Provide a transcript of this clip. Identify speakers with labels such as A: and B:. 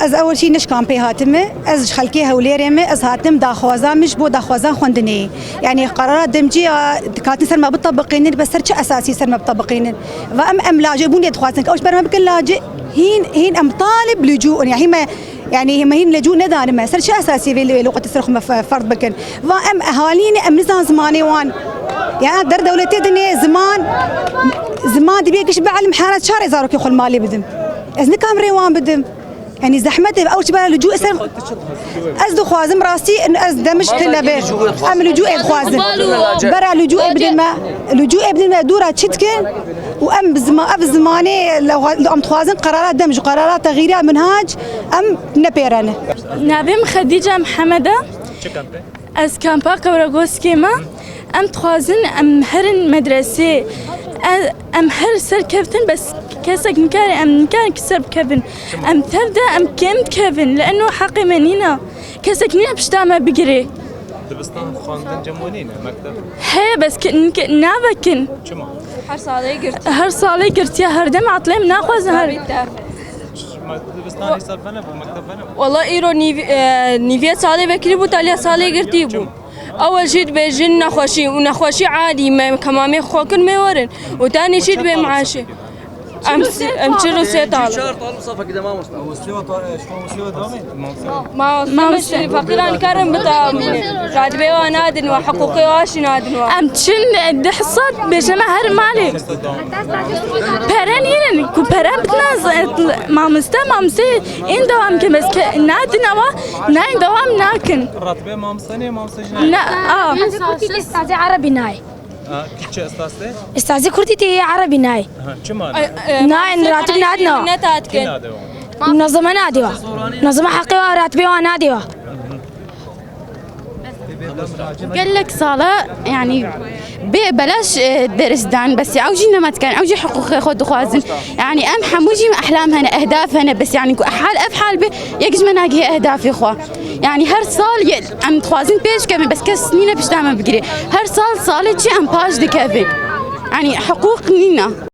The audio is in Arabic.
A: از اول شيء نش كامبي هاتمه از خلكي هوليرمه از هاتم داخوازا مش بو داخوازا خوندني يعني قرارات دمجي كاتن سر ما بتطبقين بس سر اساسي سر ما بتطبقين ام لاجئون يدخوازن اوش بر ما بكل لاجئ هين ام طالب لجوء يعني ما يعني هم هين لجوء ندار ما سر شيء اساسي في لغه السرخ فرض بكن ام اهالينا ام نظام زماني وان يعني در دولتي دنيا زمان دبي كش بعلم حارات شارع زاروك يخل مالي بدم ازني كامري وان بدم يعني زحمته او شبه لجوء اسر ازدو خوازم راسي ان از دمش كله به ام لجوء خوازم برا لجوء بدل ما دوره تشتكن وام بزمانه لو ام خوازن قرارات دمج قرارات تغيير منهاج ام نبيرانه
B: نابم خديجه محمده از كامبا كوراغوس كيما ام تخوازن ام هرن مدرسه ام هر سر كفتن بس كسك مكان ام مكان كسر كفن ام تبدا ام كمت كفن لانه حقي منينا كسك نينا بشتامه بقري
C: دبستان خواندن جمونينا مكتب
B: هي بس نابكن
C: شما
B: هر صالي قرت يا هردم عطلم ناخذ هر
C: دبستان حساب فنه بو مكتب فنه
D: والله ايرو نيفيا صالي بكري بو تاليا صالي قرتي بو اول شيء بيجن نخوشي ونخوشي عادي ما كمان خوكن ما ورن وثاني شيء بمعاشي امشي سيطال
E: شهر طالب صفا كده ما مستوى
D: ما مستوى فقيران كرم بتا راتبي ونادن وحقوقي واش نادن
B: ام تشن دحصت بجمع هر مالي بران يرن كو بران بتناز ما مستا ان دوام كمس نادن ناين دوام ناكن
C: راتبي ما مستني ما مستجنا
B: لا
F: استاذ عربي ناي
C: كيف استاذ
F: استاذ كردي عربي ناي
C: شما
F: ناي راتب نادنا
D: نتاتكن
F: منظمة نادوا منظمة حقي وراتبي ونادوا
G: قال لك صالة يعني بلاش درس دان بس عوجينا ما تكن عوجي حقوق خود خوازن يعني ام حموجي احلام هنا اهداف هنا بس يعني حال افحال به يجز مناقي اهداف اخوه يعني هر صال ام تخوازن بيش كمان بس كس نينا بيش دائما بقري هر صال صالة شي ام باج دي كافي يعني حقوق نينا